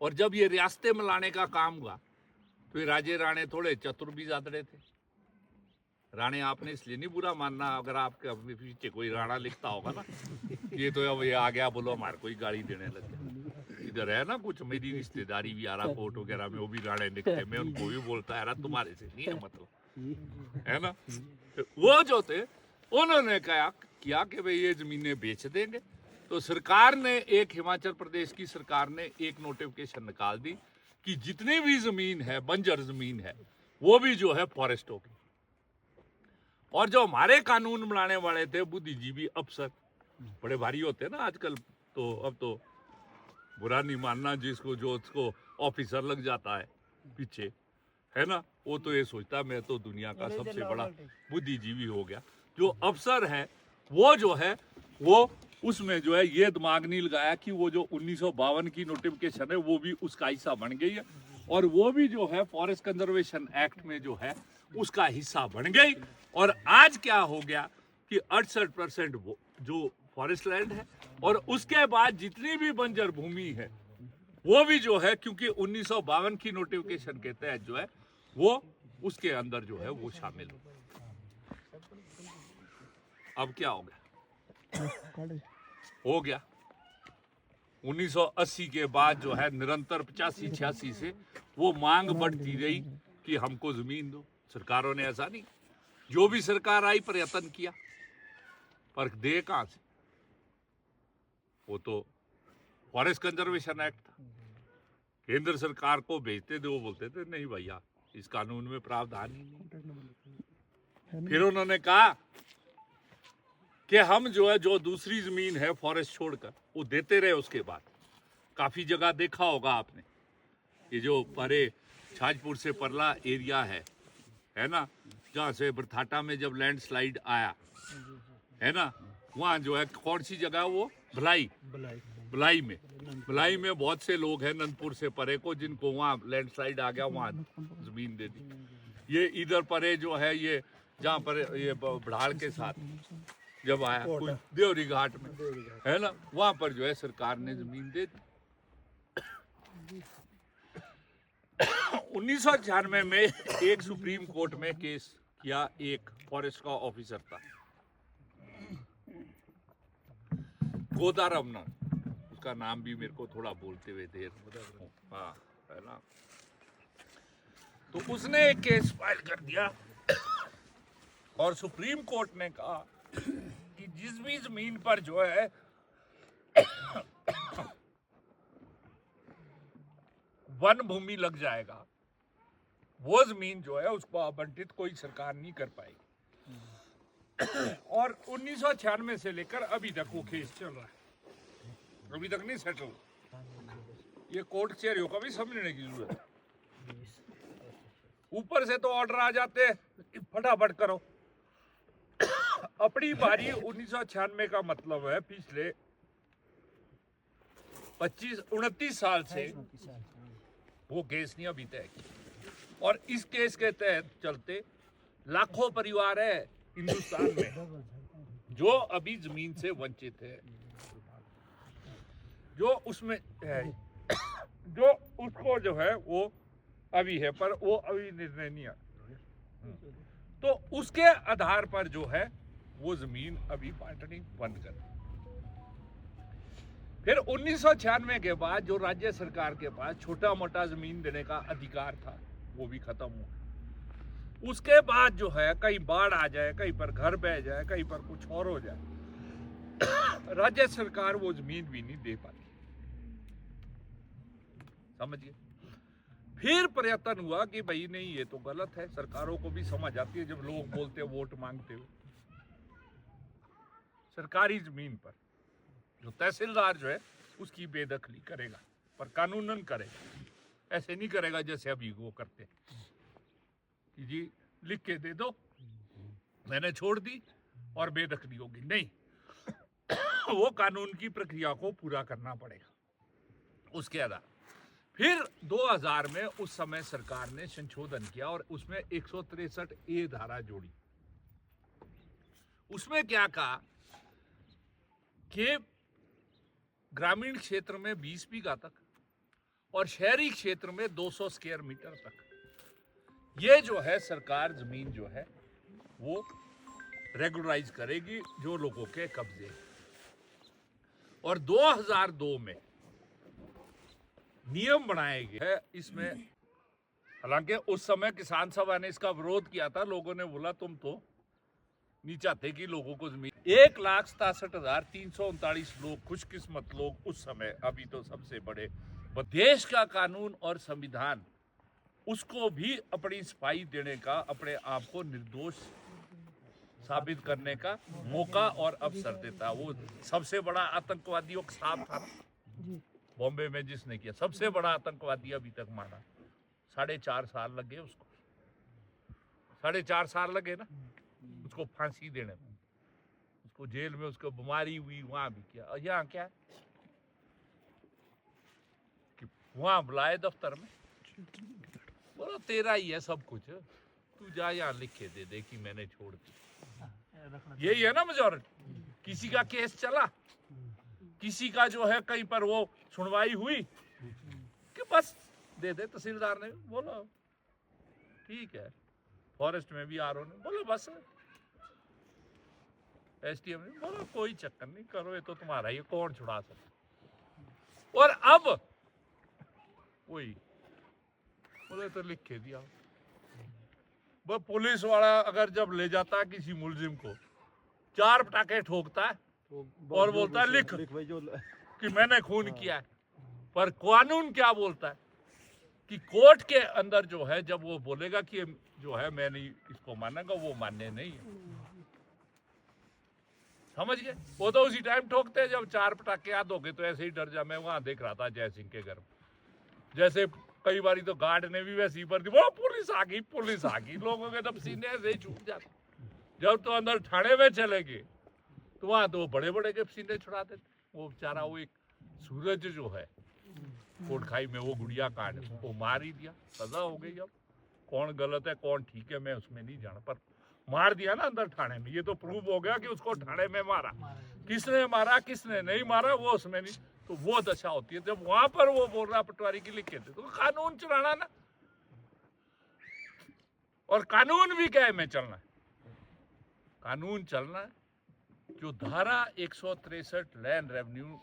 और जब ये रियासतें मिलाने का काम हुआ, तो ये राजे राणे थोड़े चतुर भी ज्यादा थे। राणे आपने इसलिए नहीं बुरा मानना, अगर आपके पीछे कोई राणा लिखता होगा ना, ये तो अब ये आ गया बोलो हमारे कोई गाड़ी देने लग गया। इधर है ना कुछ मेरी रिश्तेदारी भी आरा कोर्ट वगैरह में, वो भी राणे लिखते, मैं उनको भी बोलता है तुम्हारे से नहीं है मतलब, है ना। वो जो थे उन्होंने किया कि भाई ये जमीनें बेच देंगे। तो सरकार ने, एक हिमाचल प्रदेश की सरकार ने एक नोटिफिकेशन निकाल दी कि जितनी भी जमीन है, बंजर जमीन है, वो भी जो है फॉरेस्ट होगी। और जो हमारे कानून बनाने वाले थे बुद्धिजीवी अफसर, बड़े भारी होते हैं ना आजकल, तो अब तो बुरा नहीं मानना जिसको, जो उसको ऑफिसर लग जाता है पीछे, है ना, वो तो ये सोचता मैं तो दुनिया का सबसे बड़ा बुद्धिजीवी हो गया। जो अफसर है वो जो है वो उसमें जो है ये दिमाग नहीं लगाया कि वो जो 1952 की नोटिफिकेशन है वो भी उसका हिस्सा बन गई है और वो भी जो है फॉरेस्ट कंजर्वेशन एक्ट में जो है उसका हिस्सा बन गई। और आज क्या हो गया कि 68% जो फॉरेस्ट लैंड है और उसके बाद जितनी भी बंजर भूमि है वो भी जो है क्योंकि 1952 की नोटिफिकेशन के तहत जो है वो उसके अंदर जो है वो शामिल हो। अब क्या हो गया 1980 के बाद जो है निरंतर 85-86 से वो मांग बढ़ती रही कि हमको जमीन दो। सरकारों ने ऐसा नहीं, जो भी सरकार आई प्रयत्न किया पर दे कहां से, वो तो फॉरेस्ट कंजर्वेशन एक्ट था। केंद्र सरकार को भेजते थे, वो बोलते थे नहीं भैया इस कानून में प्रावधान ही नहीं। फिर उन्होंने कहा कि हम जो है जो दूसरी जमीन है फॉरेस्ट छोड़कर वो देते रहे। उसके बाद काफी जगह देखा होगा आपने, ये जो परे छाजपुर से परला एरिया है ना, जहाँ से बरथाटा में जब लैंडस्लाइड आया है ना, वहाँ जो है कौन सी जगह वो भलाई में बहुत से लोग हैं नंदपुर से परे को जिनको वहाँ लैंडस्लाइड आ गया, वहाँ जमीन दे दी। ये इधर परे जो है ये जहाँ पर ये बढ़ाड़ के साथ जब आया कुछ देवरी घाट में है ना, वहाँ पर जो है सरकार ने जमीन दे दी। 1996 में एक सुप्रीम कोर्ट में केस किया एक फॉरेस्ट का ऑफिसर था गोदारमन, उसका नाम भी मेरे को थोड़ा बोलते हुए देर हाँ है ना। तो उसने एक केस फाइल कर दिया और सुप्रीम कोर्ट ने कहा कि जिस भी जमीन पर जो है वन भूमि लग जाएगा वो जमीन जो है उसको आवंटित कोई सरकार नहीं कर पाएगी। और 1996 से लेकर अभी तक वो केस चल रहा है, अभी तक नहीं सेटल। ये कोर्ट कचहरियों का भी समझने की जरूरत है। ऊपर से तो ऑर्डर आ जाते हैं फटाफट करो। अपनी बारी 1996 का मतलब है पिछले 29 साल से वो केस नहीं अभी तय किया। और इस केस के तहत चलते लाखों परिवार है हिंदुस्तान में जो अभी जमीन से वंचित है, जो उसमें है, जो उसको जो है वो अभी है पर वो अभी निर्णय नहीं आया। तो उसके आधार पर जो है वो जमीन अभी बांटनी बंद कर। फिर 1996 के बाद जो राज्य सरकार के पास छोटा मोटा जमीन देने का अधिकार था वो भी खत्म हुआ। उसके बाद जो है कहीं बाढ़ आ जाए, कहीं पर घर बह जाए, कहीं पर कुछ और हो जाए, राज्य सरकार वो जमीन भी नहीं दे पाती। समझिए। फिर प्रयत्न हुआ कि भाई नहीं ये तो गलत है, सरकारों को भी समझ आती है जब लोग बोलते हैं वोट मांगते हुए। सरकारी जमीन पर जो तहसीलदार जो है उसकी बेदखली करेगा पर कानूनन करेगा, ऐसे नहीं करेगा जैसे अभी वो करते हैं कि जी लिख के दे दो मैंने छोड़ दी और बेदखली होगी। नहीं, वो कानून की प्रक्रिया को पूरा करना पड़ेगा। उसके आधार फिर 2000 में उस समय सरकार ने संशोधन किया और उसमें 163A धारा जोड़ी। उसमें क्या कहा कि ग्रामीण क्षेत्र में 20 बीघा तक और शहरी क्षेत्र में 200 स्क्वायर मीटर तक ये जो है सरकार जमीन जो है वो रेगुलराइज करेगी जो लोगों के कब्जे। और 2002 में नियम बनाए गए हैं इसमें। हालांकि उस समय किसान सभा ने इसका विरोध किया था, लोगों ने बोला तुम तो नहीं चाहते कि लोगों को जमीन। 1,67,339 लोग खुशकिस्मत लोग उस समय, अभी तो सबसे बड़े देश का कानून और संविधान उसको भी अपनी सफाई देने का, अपने आप को निर्दोष साबित करने का मौका और अवसर देता। वो सबसे बड़ा आतंकवादियों का साथ था बॉम्बे में जिसने किया, सबसे बड़ा आतंकवादी अभी तक माना। 4.5 साल लगे उसको, 4.5 साल लगे ना उसको फांसी देने में। उसको जेल में उसको बीमारी हुई वहां भी किया, और यहाँ क्या है कि वहां बुलाए दफ्तर में, बोलो तेरा ही है सब कुछ, तू जा यहाँ लिख के दे कि मैंने छोड़ दी। यही है ना मेजॉरिटी। किसी का केस चला, किसी का जो है कहीं पर वो सुनवाई हुई कि बस दे दे, तहसीलदार ने बोलो ठीक है, फॉरेस्ट में भी आरओ ने बोलो बस, एसडीएम ने बोलो कोई चक्कर नहीं, करो ये तो तुम्हारा ही, कौन छुड़ा सकता। और अब वही बोले तो लिख के दिया। वो पुलिस वाला अगर जब ले जाता है किसी मुलजिम को, 4 पटाखे ठोकता है और बोलता है लिख कि मैंने खून किया है। पर कानून क्या बोलता है कि कोर्ट के अंदर जो है जब वो बोलेगा कि जो है मैं नहीं इसको मानूंगा, वो मानने नहीं है। समझ गए? वो तो उसी टाइम ठोकते हैं जब 4 पटाखे याद हो गए। तो ऐसे ही डर जा, मैं वहां देख रहा था जय सिंह के घर में, जैसे कई बारी तो गार्ड ने भी वैसे ही पर दी, वो पुलिस आ गई, पुलिस आ गई, लोगों के तब सीने ऐसे ही छूट जाते। जब तो अंदर थाने में चले गए तो वहां तो बड़े बड़े के सीने छुड़ा देते। वो बेचारा वो एक सूरज जो है कोटखाई में, वो गुड़िया कांड, वो मार ही दिया, सजा हो गई। अब कौन गलत है कौन ठीक है मैं उसमें नहीं जाना, पर मार दिया ना अंदर थाने में। ये तो प्रूव हो गया कि उसको थाने में मारा, किसने मारा किसने नहीं मारा वो उसमें नहीं। तो वो दशा होती है जब वहां पर वो बोल रहा पटवारी की लिख के थे, तो कानून चलाना ना, और कानून भी क्या है में चलना है, कानून चलना है जो धारा 163 लैंड रेवेन्यू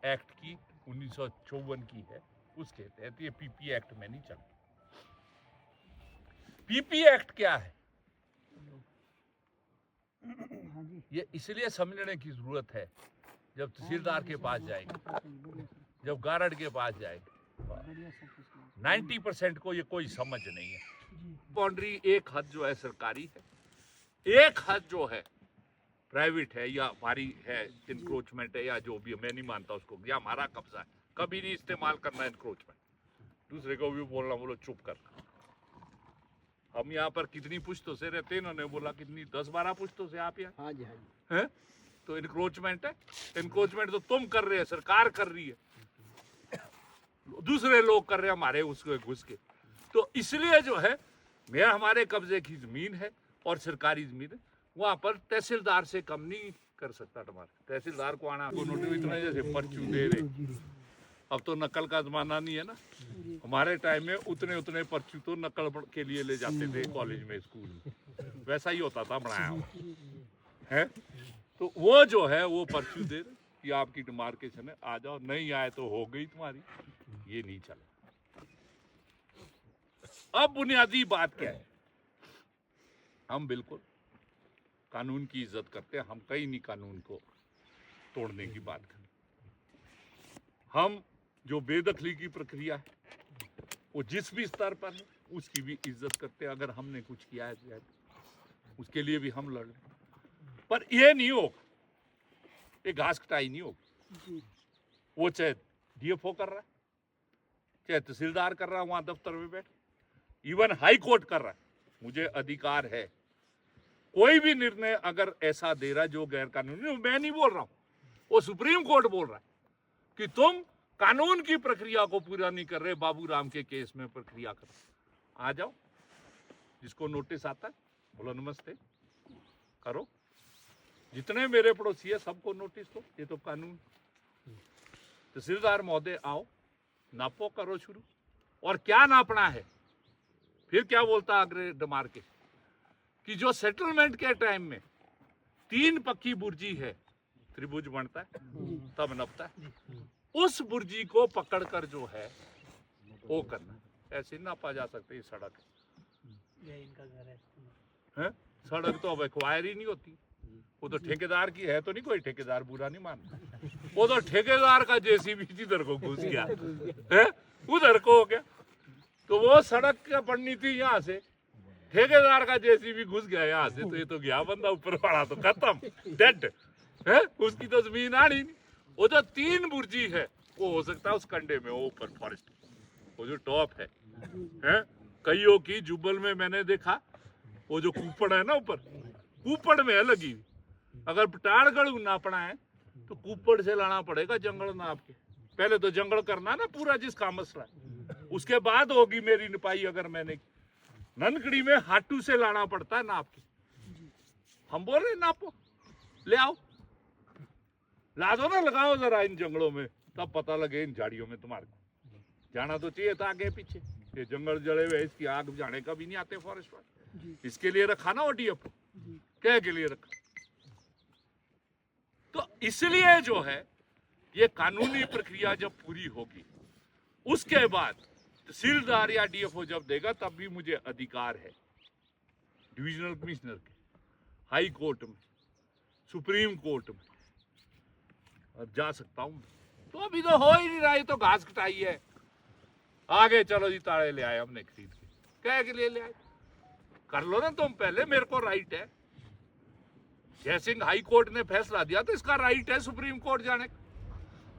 एक्ट की 1954 की है, उसके तहत ये पीपी एक्ट में नहीं चलता। पीपी एक्ट क्या है ये इसलिए समझने की जरूरत है, जब तहसीलदार के पास जाएंगे, जब गारड के पास जाएंगे, 90% को ये कोई समझ नहीं है। बाउंड्री एक हद जो है सरकारी है, एक हद जो है प्राइवेट है या हमारी है, इंक्रोचमेंट है या जो भी, मैं नहीं मानता उसको, या हमारा कब्जा है। कभी नहीं इस्तेमाल करना इंक्रोचमेंट, दूसरे को भी बोलना, बोलो चुप कर। हम यहाँ पर कितनी पुश्तों से रहते हैं, इन्होंने बोला कितनी 10-12 पुश्तों से आप यहाँ। हाँ जी हाँ जी। है तो इंक्रोचमेंट है। इंक्रोचमेंट तो तुम कर रहे हैं, सरकार कर रही है, दूसरे लोग कर रहे हैं हमारे उसको घुस के। तो इसलिए जो है मैं हमारे कब्जे की जमीन है और सरकारी जमीन है, वहां पर तहसीलदार से कम नहीं कर सकता। तुम्हारा तहसीलदार को आना को नोटिस इतना जैसे पर्चू दे रहे। अब तो नकल का जमाना नहीं है ना, हमारे टाइम में उतने पर्चू तो नकल के लिए ले जाते थे कॉलेज में, स्कूल में, वैसा ही होता था बनाया है। तो वो जो है वो पर्चू दे रहे कि आपकी डिमार्केशन है, आ जाओ, नहीं आए तो हो गई तुम्हारी। ये नहीं चला। अब बुनियादी बात क्या है, हम बिल्कुल कानून की इज्जत करते हैं, हम कहीं नहीं कानून को तोड़ने की बात करते। हम जो बेदखली की प्रक्रिया है वो जिस भी स्तर पर है उसकी भी इज्जत करते हैं। अगर हमने कुछ किया है उसके लिए भी हम लड़, पर ये नहीं होगा, ये घास कटाई नहीं होगी। वो चाहे डीएफओ कर रहा है, चाहे तहसीलदार कर रहा है वहां दफ्तर में बैठ, इवन हाई कोर्ट कर रहा है, मुझे अधिकार है कोई भी निर्णय अगर ऐसा दे रहा जो गैर कानूनी, मैं नहीं बोल रहा हूं, वो सुप्रीम कोर्ट बोल रहा है कि तुम कानून की प्रक्रिया को पूरा नहीं कर रहे। बाबू राम के केस में प्रक्रिया करो, आ जाओ, जिसको नोटिस आता है बोलो नमस्ते करो, जितने मेरे पड़ोसी है सबको नोटिस दो, ये तो कानून। तहसीलदार महोदय आओ, नापो, करो शुरू। और क्या नापना है, फिर क्या बोलता अग्रे डिमार्केशन कि जो सेटलमेंट के टाइम में 3 पक्की बुर्जी है, त्रिभुज बनता है तब नपता है, उस बुर्जी को पकड़कर जो है वो करना, ऐसे नापा जा सकता है। ये सड़क है, सड़क तो अब एक्वायर ही नहीं होती, वो तो ठेकेदार की है, तो नहीं कोई ठेकेदार बुरा नहीं मानता, वो तो ठेकेदार का जेसीबी जिधर को घुस गया है उधर को हो गया। तो वो सड़क क्या पड़नी थी यहाँ से, ठेकेदार का जेसीबी घुस गया यहाँ से, तो ये तो गया बंदा ऊपर वाला तो खत्म, डेड है, उसकी तो जमीन आ रही नहीं। वो जो 3 बुर्जी है वो हो सकता है उस कंडे में, वो ऊपर फॉरेस्ट, वो जो टॉप है कईयों की जुब्बल में मैंने देखा, वो जो कूपड़ है ना ऊपर, कूपड़ में है लगी, अगर पटाड़गढ़ नापना है तो कुप्पड़ से लाना पड़ेगा जंगल नाप के। पहले तो जंगल करना ना पूरा जिसका मसला है, उसके बाद होगी मेरी निपाई। अगर मैंने ननकड़ी में हाटू से लाना पड़ता है नाप के। हम बोल रहे नापो, ले आओ, ला दो ना, लगाओ जरा इन जंगलों में, तब पता लगे इन झाड़ियों में तुम्हारे को। जाना तो चाहिए था आगे पीछे, ये जंगल जले हुए, इसकी आग बुझाने का भी नहीं आते फॉरेस्ट वाले। इसके लिए रखा ना ODF, क्या के लिए रखा? तो इसलिए जो है ये कानूनी प्रक्रिया जब पूरी होगी उसके बाद तहसीलदार या DFO जब देगा तब भी मुझे अधिकार है डिविजनल कमिश्नर के, हाई कोर्ट में, सुप्रीम कोर्ट में और जा सकता हूं। तो अभी तो हो ही नहीं रहा, तो घास कटाई है। आगे चलो जी, ताड़े ले आए हमने खरीद के, क्या के लिए ले आए? कर लो ना तुम पहले, मेरे को राइट है। जयसिंह हाई कोर्ट ने फैसला दिया तो इसका राइट है सुप्रीम कोर्ट जाने का।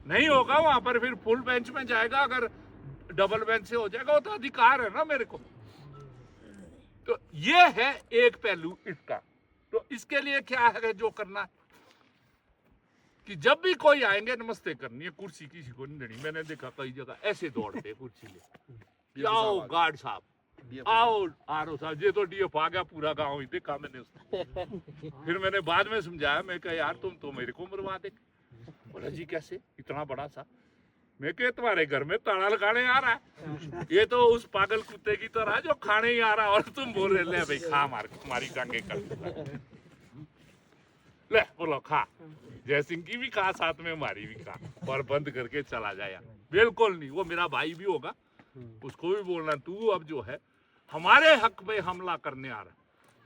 नहीं होगा वहां पर फिर फुल बेंच में जाएगा, अगर डबल बेंच से हो जाएगा, वो तो अधिकार है ना मेरे को। तो ये है एक पहलू इसका। तो इसके लिए क्या है जो करना है कि जब भी कोई आएंगे नमस्ते करनी है, कुर्सी किसी को नहीं देनी। मैंने देखा कई जगह ऐसे दौड़ते कुर्सी ले, आओ गार्ड साहब, आओ RO साहब, ये तो DF आ गया, पूरा गांव ही देखा मैंने उसको। फिर मैंने बाद में समझाया, मैं कहा यार तुम तो मेरे को मरवा दे। बोला जी कैसे, इतना बड़ा सा? मैं कहा तुम्हारे घर में ताला लगाने आ रहा है, ये तो उस पागल कुत्ते की तरह जो खाने ही आ रहा, और तुम बोल रहे ले भाई खा, मार तुम्हारी टांगे कर ले, बोलो खा। जयसिंह की भी खा, साथ में हमारी भी खा, और बंद करके चला जाए। बिल्कुल नहीं, वो मेरा भाई भी होगा, उसको भी बोलना तू अब जो है हमारे हक में हमला करने आ रहा,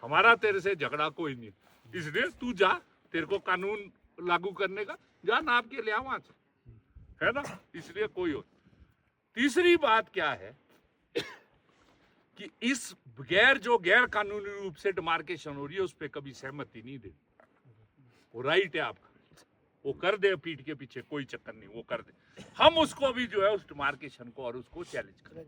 हमारा तेरे से झगड़ा कोई नहीं, इसलिए तू जा, तेरे को कानून लागू करने का, जा नाप के ले आ वहां से, है ना। इसलिए कोई हो। तीसरी बात क्या है कि इस गैर कानूनी रूप से डिमार्केशन हो रही है, उस पर कभी सहमति नहीं दे। वो राइट है आपका, वो कर दे पीठ के पीछे, कोई चक्कर नहीं, वो कर दे। हम उसको भी जो है उस डिमार्केशन को और उसको चैलेंज करें,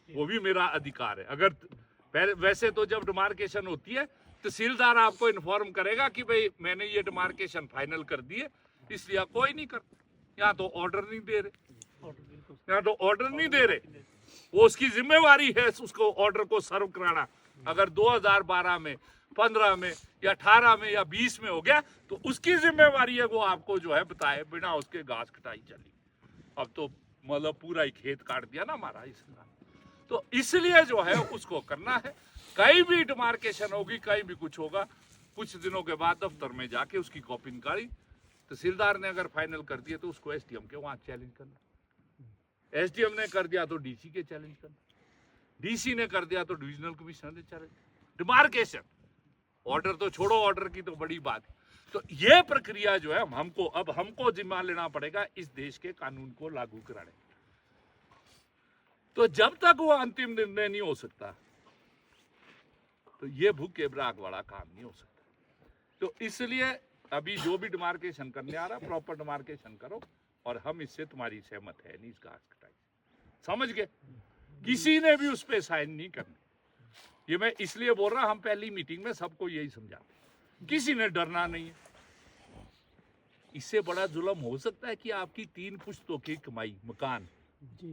वो भी मेरा अधिकार है। अगर वैसे तो जब डिमार्केशन होती है तहसीलदार आपको इन्फॉर्म करेगा कि भाई मैंने ये डिमार्केशन फाइनल कर दी है, इसलिए कोई नहीं करता। यहाँ तो ऑर्डर नहीं दे रहे, यहाँ तो ऑर्डर नहीं दे रहे, वो उसकी जिम्मेवारी है उसको ऑर्डर को सर्व कराना। अगर 2012 में, 15 में या 18 में या 20 में हो गया तो उसकी जिम्मेवारी है, वो आपको जो है बताए बिना उसके घास कटाई चली। अब तो मतलब पूरा ही खेत काट दिया ना हमारा इसका। तो इसलिए जो है उसको करना है। कहीं भी डिमार्केशन होगी, कहीं भी कुछ होगा, कुछ दिनों के बाद दफ्तर में जाके उसकी कॉपी निकाली, तहसीलदार ने अगर फाइनल कर दिया तो उसको SDM के वहां चैलेंज करना, SDM ने कर दिया तो DC के चैलेंज करना, DC ने कर दिया तो डिविजनल कमिश्नर ने चैलेंज। डिमार्केशन ऑर्डर तो छोड़ो, ऑर्डर की तो बड़ी बात है। तो ये प्रक्रिया जो है हमको जिम्मा लेना पड़ेगा इस देश के कानून को लागू कराने। तो जब तक वो अंतिम निर्णय नहीं हो सकता तो ये भूखे ब्राग वाला काम नहीं हो सकता। तो इसलिए अभी जो भी डिमार्केशन करने आ रहा है, प्रॉपर डिमार्केशन करो, और हम इससे तुम्हारी सहमत है नहीं इस घास कटाई, समझ गए? किसी ने भी उस पर साइन नहीं करना। ये मैं इसलिए बोल रहा, हम पहली मीटिंग में सबको यही समझाते, किसी ने डरना नहीं है। इससे बड़ा जुल्म हो सकता है कि आपकी 3 पुश्तों की कमाई, मकान,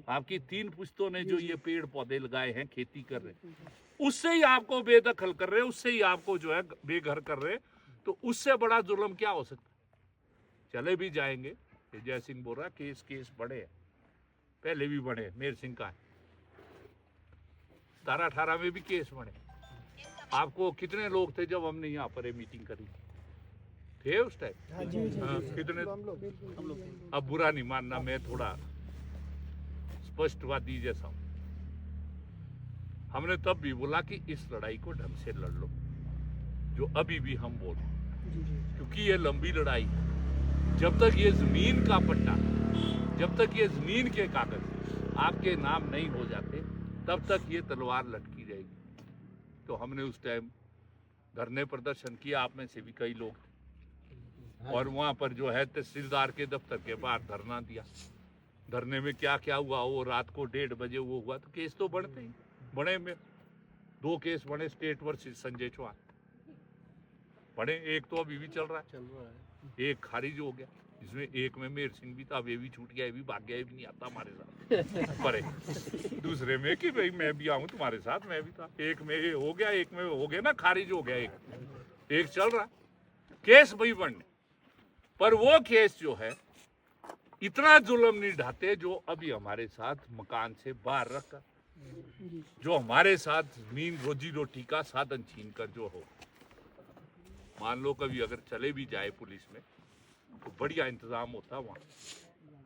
आपकी 3 पुश्तों ने जो ये पेड़ पौधे लगाए हैं, खेती कर रहे हैं, उससे ही आपको बेदखल कर रहे हैं, उससे ही आपको जो है बेघर कर रहे हैं। तो उससे बड़ा जुल्म क्या हो सकता है? चले भी जाएंगे, जय सिंह बोल रहा केस बड़े हैं, पहले भी बड़े, मेर सिंह का है, 17-18 में भी केस बने। आपको कितने लोग थे जब हमने यहाँ पर मीटिंग करी थे उस टाइम? कितने? अब बुरा नहीं मानना, मैं थोड़ा स्पष्टवादी जैसा हूं। हमने तब भी बोला कि इस लड़ाई को ढंग से लड़ लो, जो अभी भी हम बोल रहे हैं, क्योंकि ये लंबी लड़ाई है। जब तक ये जमीन का पट्टा, जब तक ये जमीन के कागज आपके नाम नहीं हो जाते, तब तक ये तलवार लटकी रहेगी। तो हमने उस टाइम धरने प्रदर्शन किया, आप में से भी कई लोग थे, और वहां पर जो है तहसीलदार के दफ्तर के बाहर धरना दिया। धरने में क्या क्या हुआ, वो रात को 1:30 बजे वो हुआ। तो केस तो बढ़ते ही बड़े में 2 केस बने, स्टेट वर्सेस संजय चौहान। पढ़े, एक तो अभी भी चल रहा है, एक खारिज हो गया, इसमें एक में मेहर सिंह भी था, अब ये भी छूट गया, ये भी भाग गया, ये भी नहीं आता हमारे साथ पढ़े। दूसरे में कि भाई मैं भी आऊं तुम्हारे साथ, मैं भी था, एक में ये हो गया, एक में हो गया ना, खारिज हो गया, एक चल रहा केस वही बनने। पर वो केस जो है इतना जुल्म नहीं ढाते जो अभी हमारे साथ मकान से बाहर रखकर, जो हमारे साथ जमीन रोजी रोटी का साधन छीन कर जो हो। मान लो कभी अगर चले भी जाए पुलिस में तो बढ़िया इंतजाम होता वहाँ।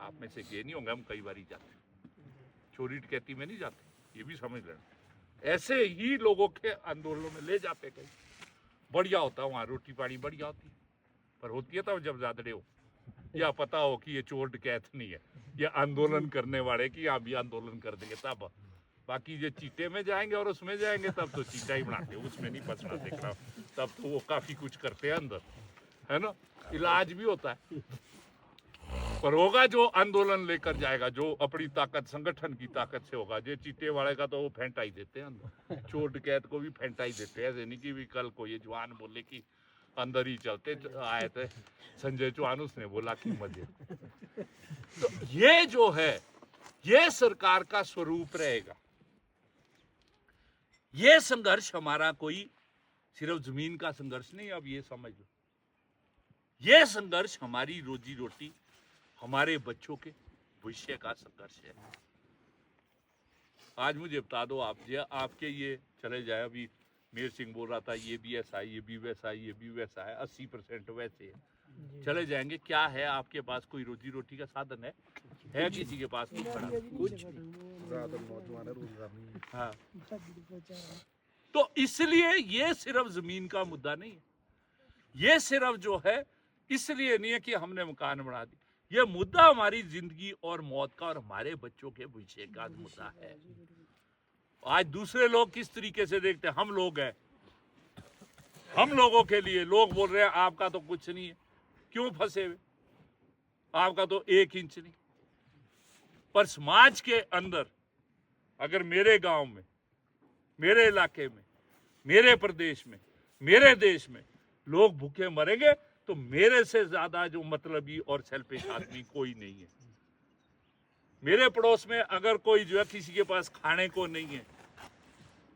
आप में से ये नहीं होंगे, हम कई बार ही जाते, चोरी डकैती में नहीं जाते, ये भी समझ लेना। ऐसे ही लोगों के आंदोलन में ले जाते कहीं, बढ़िया होता वहाँ, रोटी पानी बढ़िया होती, पर होती है तब जब ज्यादा हो, या पता हो कि ये चोर डकैत नहीं है, ये आंदोलन करने वाले कि यहाँ भी आंदोलन कर देंगे तब। बाकी ये चीटे में जाएंगे और उसमें जाएंगे तब तो चीटा ही बनाते, उसमें नहीं फंसना देखना, तब तो वो काफी कुछ करते हैं अंदर, है ना, इलाज भी होता है। पर होगा जो आंदोलन लेकर जाएगा, जो अपनी ताकत संगठन की ताकत से होगा, जो चीटे वाले का तो वो फेंटा ही देते हैं अंदर, चोर डकैत को भी फेंटा ही देते हैं। ऐसे नहीं कि भी कल को ये जवान बोले कि अंदर ही चलते आए थे संजय चौहान, उसने बोला कि मजे। तो ये जो है ये सरकार का स्वरूप रहेगा। ये संघर्ष हमारा कोई सिर्फ जमीन का संघर्ष नहीं, अब ये समझ लो, ये संघर्ष हमारी रोजी रोटी, हमारे बच्चों के भविष्य का संघर्ष है। आज मुझे बता दो आप, आपके ये चले जाए, अभी मेहर सिंह बोल रहा था ये भी ऐसा है, ये भी वैसा है, ये भी वैसा है, 80% वैसे है, चले जाएंगे। क्या है आपके पास कोई रोजी रोटी का साधन है किसी के पास? कुछ हाँ। तो इसलिए ये सिर्फ जमीन का मुद्दा नहीं है, ये सिर्फ जो है इसलिए नहीं है कि हमने मकान बना दी, ये मुद्दा हमारी जिंदगी और मौत का और हमारे बच्चों के भविष्य का मुद्दा है। आज दूसरे लोग किस तरीके से देखते हैं, हम लोग हैं, हम लोगों के लिए लोग बोल रहे हैं आपका तो कुछ नहीं है, क्यों फंसे हुए, आपका तो 1 इंच नहीं। पर समाज के अंदर अगर मेरे गांव में, मेरे इलाके में, मेरे प्रदेश में, मेरे देश में लोग भूखे मरेंगे तो मेरे से ज्यादा जो मतलबी और सेल्फिश आदमी कोई नहीं है। मेरे पड़ोस में अगर कोई जो है किसी के पास खाने को नहीं है,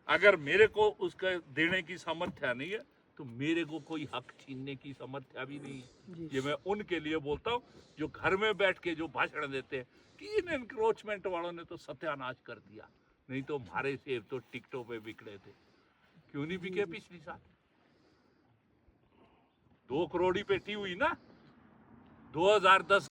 अगर मेरे को उसका देने की सामर्थ्य नहीं है तो मेरे को कोई हक छीनने की सामर्थ्य भी नहीं है। ये मैं उनके लिए बोलता हूँ जो घर में बैठ के जो भाषण देते हैं कि इन एनक्रोचमेंट वालों ने तो सत्यानाश कर दिया, नहीं तो हमारे सेब तो टिकटों पे बिकड़े थे, क्यों नहीं बिके पिछली साल? 2 करोड़ पेटी हुई ना 2010